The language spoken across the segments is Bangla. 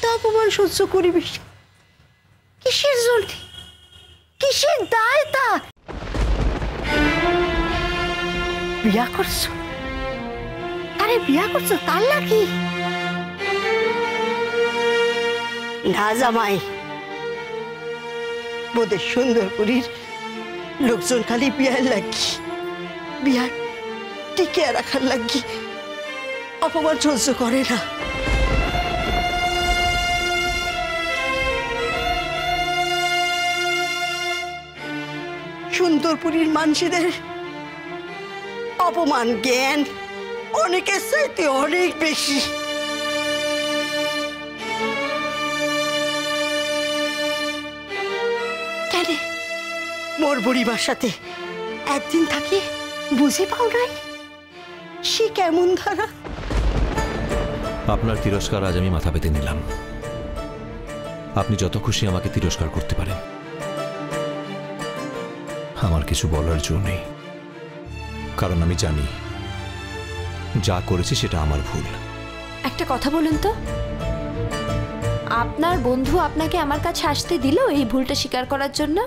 এত অপমান সহ্য করিবি? কিসের জন্য, কিসের দায় তা? বিয়া করছো? আরে বিয়া করছো তার নাকি? না জামাই, বোধের সুন্দরপুরীর লোকজন খালি বিয়ার লাগি, বিয়ার টিকে রাখার লাগি অপমান সহ্য করে না। সুন্দরপুরীর মানুষদের অপমান জ্ঞান অনেকের চাইতে অনেক বেশি। কেন মোর বুড়িমার সাথে একদিন থাকি বুঝে পাও নাই সে কেমন ধারা? আপনার তিরস্কার আজ আমি মাথা পেতে নিলাম। আপনি যত খুশি আমাকে তিরস্কার করতে পারেন, আমার কিছু বলার জন্য নেই। কারণ আমি জানি যা করেছি সেটা আমার ভুল। একটা কথা বলুন তো, আপনার বন্ধু আপনাকে আমার কাছে আসতে দিল এই ভুলটা স্বীকার করার জন্য?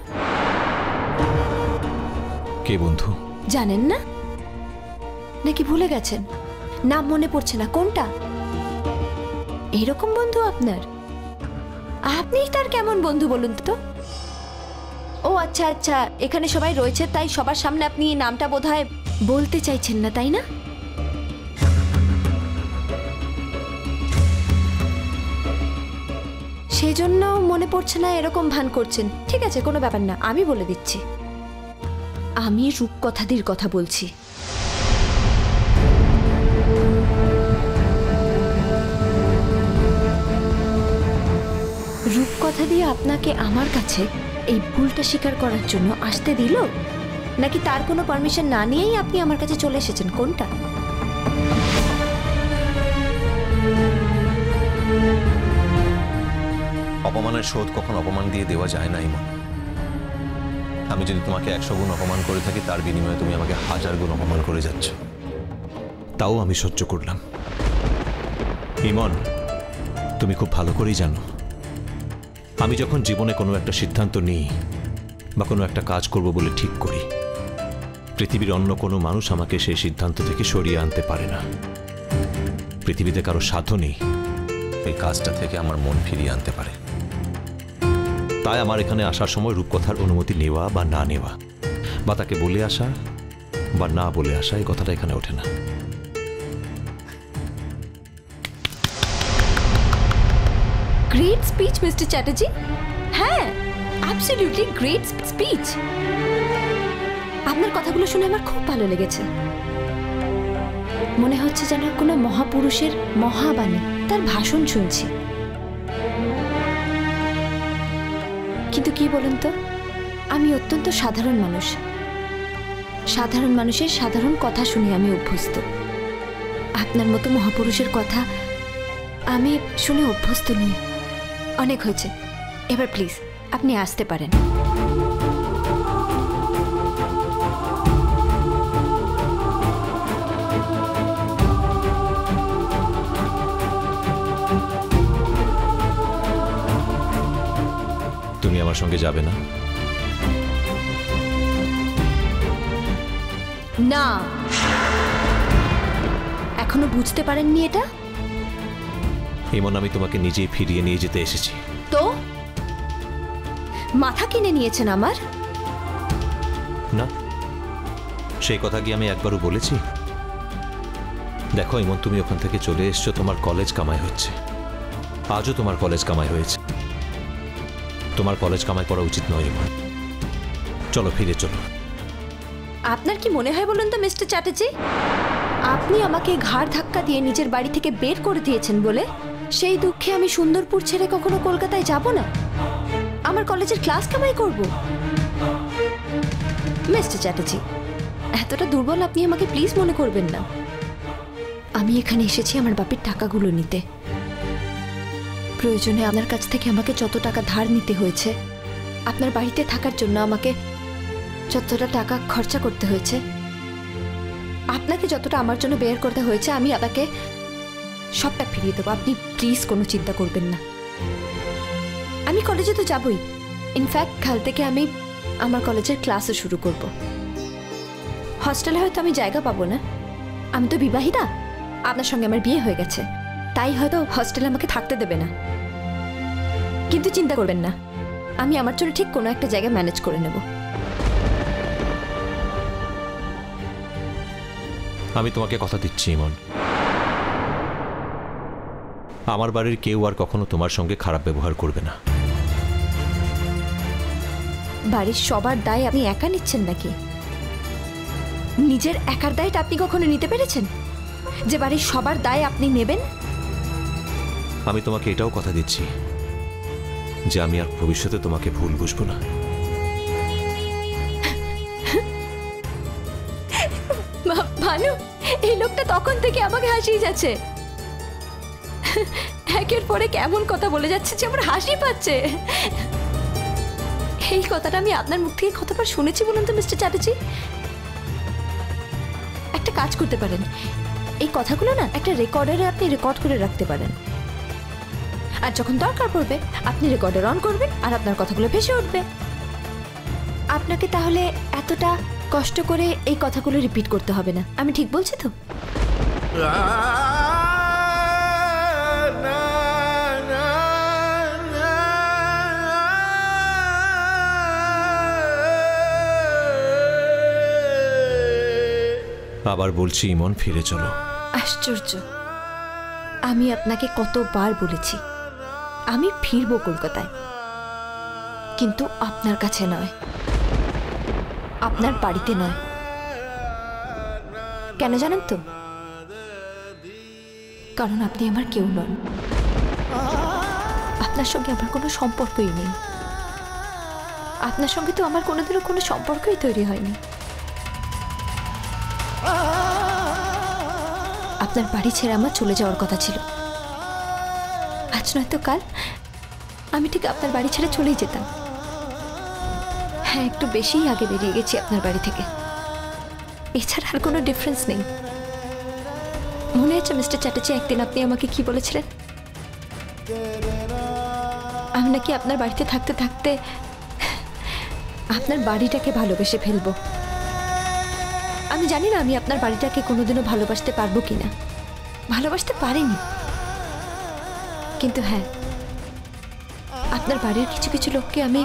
কে বন্ধু? জানেন না নাকি ভুলে গেছেন? নাম মনে পড়ছে না কোনটা? এরকম বন্ধু আপনার? আপনি তার কেমন বন্ধু বলুন তো? ও আচ্ছা আচ্ছা, এখানে সবাই রয়েছে তাই সবার সামনে আপনি এই নামটা বোধহয় বলতে চাইছেন না, তাই না? সেজন্য মনে পড়ছে না এরকম ভান করছেন। ঠিক আছে, কোনো ব্যাপার না, আমি বলে দিচ্ছি। আমি রূপকথাদির কথা বলছি। রূপকথা দিয়ে আপনাকে আমার কাছে এই ভুলটা স্বীকার করার জন্য আসতে দিল, নাকি তার কোনো পারমিশন না নিয়েই আপনি আমার কাছে চলে এসেছেন? কোনটা? অপমানের শোধ কখন অপমান দিয়ে দেওয়া যায় না ইমন। আমি যদি তোমাকে 100 গুণ অপমান করে থাকি, তার বিনিময়ে তুমি আমাকে 1000 গুণ অপমান করে যাচ্ছ, তাও আমি সহ্য করলাম। ইমন, তুমি খুব ভালো করেই জানো আমি যখন জীবনে কোনো একটা সিদ্ধান্ত নিই বা কোনো একটা কাজ করব বলে ঠিক করি, পৃথিবীর অন্য কোনো মানুষ আমাকে সেই সিদ্ধান্ত থেকে সরিয়ে আনতে পারে না। পৃথিবীতে কারো সাধ্য নেই এই কাজটা থেকে আমার মন ফিরিয়ে আনতে পারে। তাই আমার এখানে আসার সময় রূপকথার অনুমতি নেওয়া বা না নেওয়া, বা তাকে বলে আসা বা না বলে আসা, এই কথাটা এখানে ওঠে না। Great speech mister Chatterjee. হ্যাঁ, অ্যাবসলিউটলি গ্রেট স্পিচ। আপনার কথাগুলো শুনে আমার খুব ভালো লেগেছে। মনে হচ্ছে যেন কোনো মহাপুরুষের মহাবাণী, তার ভাষণ শুনছি। কিন্তু কি বলুন তো, আমি অত্যন্ত সাধারণ মানুষ। সাধারণ মানুষের সাধারণ কথা শুনে আমি অভ্যস্ত। আপনার মতো মহাপুরুষের কথা আমি শুনে অভ্যস্ত নই। অনেক হয়েছে, এবার প্লিজ আপনি আসতে পারেন। তুমি আমার সঙ্গে যাবে না? না, এখনো বুঝতে পারেননি এটা? ইমন, আমি তোমাকে নিজেই ফিরিয়ে নিয়ে যেতে এসেছি। তো মাথা কিনে নিয়েছেন আমার? না, সেই কথা কি আমি একবারও বলেছি? দেখো ইমন, তুমি ওখান থেকে চলে এসছো, তোমার কলেজ কামাই হচ্ছে। আজও তোমার কলেজ কামাই হয়েছে। তোমার কলেজ কামাই করা উচিত নয় ইমন। চলো, ফিরে চলো। আপনার কি মনে হয় বলুন তো মিস্টার চ্যাটার্জি, আপনি আমাকে ঘাড় ধাক্কা দিয়ে নিজের বাড়ি থেকে বের করে দিয়েছেন বলে সেই দুঃখে আমি সুন্দরপুর ছেড়ে কখনো কলকাতায় যাব না, আমার কলেজের ক্লাস কামাই করব? মিস্টার চ্যাটার্জি, এতটা দুর্বল আপনি আমাকে প্লিজ মনে করবেন না। আমি এখানে এসেছি আমার বাপের টাকাগুলো নিতে। প্রয়োজনে আপনার কাছ থেকে আমাকে যত টাকা ধার নিতে হয়েছে, আপনার বাড়িতে থাকার জন্য আমাকে যতটা টাকা খরচা করতে হয়েছে, আপনাকে যতটা আমার জন্য বের করতে হয়েছে, আমি আপনাকে সবটা ফিরিয়ে দেবো। আপনি প্লিজ কোনো চিন্তা করবেন না। আমি কলেজে তো যাবই। ইনফ্যাক্ট কাল থেকে আমি আমার কলেজের ক্লাসও শুরু করব। হস্টেলে হয়তো আমি জায়গা পাবো না, আমি তো বিবাহিতা, আপনার সঙ্গে আমার বিয়ে হয়ে গেছে, তাই হয়তো হস্টেলে আমাকে থাকতে দেবে না। কিন্তু চিন্তা করবেন না, আমি আমার জন্য ঠিক কোনো একটা জায়গা ম্যানেজ করে নেব। আমি তোমাকে কথা দিচ্ছি ইমন, আমার বাড়ির কেউ আর কখনো তোমার সঙ্গে খারাপ ব্যবহার করবে না। বাড়ির সবার দায় আপনি একা নিচ্ছেন নাকি? নিজের একার দায়টা আপনি কখনো নিতে পেরেছেন যে বাড়ির সবার দায় আপনি নেবেন? আমি তোমাকে এটাও কথা দিচ্ছি যে আমি আর ভবিষ্যতে তোমাকে ভুল বুঝবো না। ভানু, এই লোকটা তখন থেকে আমাকে হাসিয়ে যাচ্ছে, একের পরে কেমন কথা বলে যাচ্ছে যে আমার হাসি পাচ্ছে। এই কথাটা আমি আপনার মুখ থেকে কতবার শুনেছি বলুন তো মিস্টার চ্যাটার্জি? একটা কাজ করতে পারেন, এই কথাগুলো না একটা রেকর্ডারে আপনি রেকর্ড করে রাখতে পারেন, আর যখন দরকার পড়বে আপনি রেকর্ডার অন করবেন আর আপনার কথাগুলো ভেসে উঠবে। আপনাকে তাহলে এতটা কষ্ট করে এই কথাগুলো রিপিট করতে হবে না। আমি ঠিক বলছি তো? আবার বলছি ইমন, ফিরে চলো। আশ্চর্য, আমি আপনাকে কতবার বলেছি আমি ফিরবো কলকাতায়, কিন্তু আপনার কাছে নয়, আপনার বাড়িতে নয়। কেন জানেন তো? কারণ আপনি আমার কেউ নন, আপনার সঙ্গে আমার কোনো সম্পর্কই নেই। আপনার সঙ্গে তো আমার কোনোদিনও কোনো সম্পর্কই তৈরি হয়নি। আপনার বাড়ি ছেড়ে আমার চলে যাওয়ার কথা ছিল, আজ নয়তো কাল আমি ঠিক আপনার বাড়ি ছেড়ে চলেই যেতাম। হ্যাঁ, একটু বেশিই আগে বেরিয়ে গেছি আপনার বাড়ি থেকে, এছাড়া আর কোনো ডিফারেন্স নেই। মনে আছে মিস্টার চ্যাটার্জি, একদিন আপনি আমাকে কি বলেছিলেন? আমি নাকি আপনার বাড়িতে থাকতে থাকতে আপনার বাড়িটাকে ভালোবেসে ফেলবো। আমি জানি না আমি আপনার বাড়িটাকে কোনোদিনও ভালোবাসতে পারবো কিনা, ভালোবাসতে পারিনি, কিন্তু হ্যাঁ, আপনার বাড়ির কিছু কিছু লোককে আমি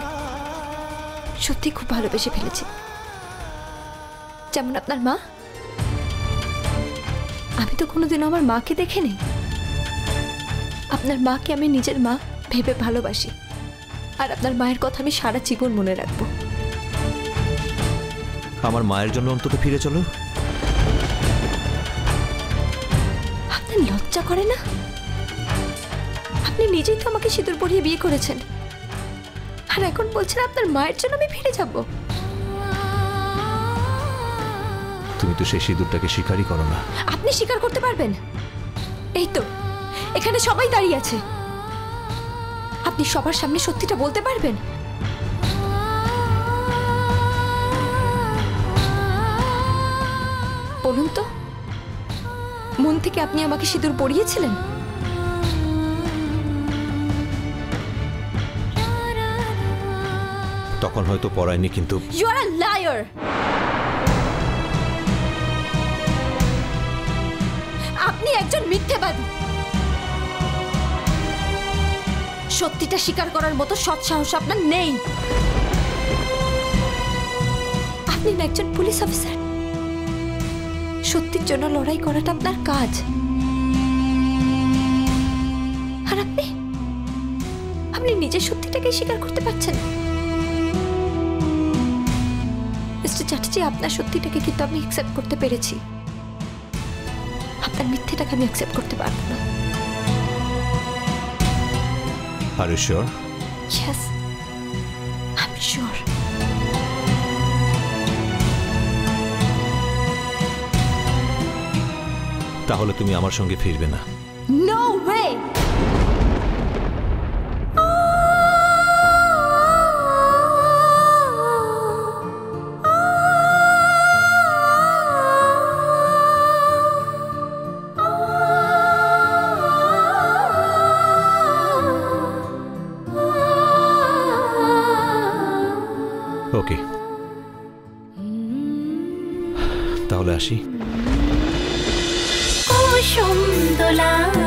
সত্যি খুব ভালোবেসে ফেলেছি। যেমন আপনার মা, আমি তো কোনোদিনও আমার মাকে দেখিনি, আপনার মাকে আমি নিজের মা ভেবে ভালোবাসি, আর আপনার মায়ের কথা আমি সারা জীবন মনে রাখবো। আমার মায়ের জন্য অন্তত ফিরে চলো। আপনার লজ্জা করে না? আপনি নিজেই তো আমাকে সিঁদুর পরিয়ে বিয়ে করেছেন, আর এখন বলছেন আপনার মায়ের জন্য আমি ফিরে যাব। তুমি তো সেই সিঁদুরটাকে স্বীকারই করো না। আপনি স্বীকার করতে পারবেন? এই তো এখানে সবাই দাঁড়িয়ে আছে, আপনি সবার সামনে সত্যিটা বলতে পারবেন? বলুন তো, মন থেকে আপনি আমাকে সিঁদুর পরিয়েছিলেন? তখন হয়তো পড়ায়নি, কিন্তু You are a liar! আপনি একজন মিথ্যেবাদী। সত্যিটা স্বীকার করার মতো সৎ সাহস আপনার নেই। আপনি না একজন পুলিশ অফিসার, সত্যির জন্য লড়াই করাটা আপনার কাজ, আর আপনি নিজের সত্যিটাকে স্বীকার করতে পারছেন। মিস্টার চ্যাটার্জি, আপনার সত্যিটাকে কিন্তু আমি অ্যাকসেপ্ট করতে পেরেছি, আপনার মিথ্যেটাকে আমি অ্যাকসেপ্ট করতে পারবো না। Are you sure? Yes, I'm sure. তাহলে তুমি আমার সঙ্গে ফিরবে না? No way! ওকে, তাহলে আসি। কুসুম দোলা।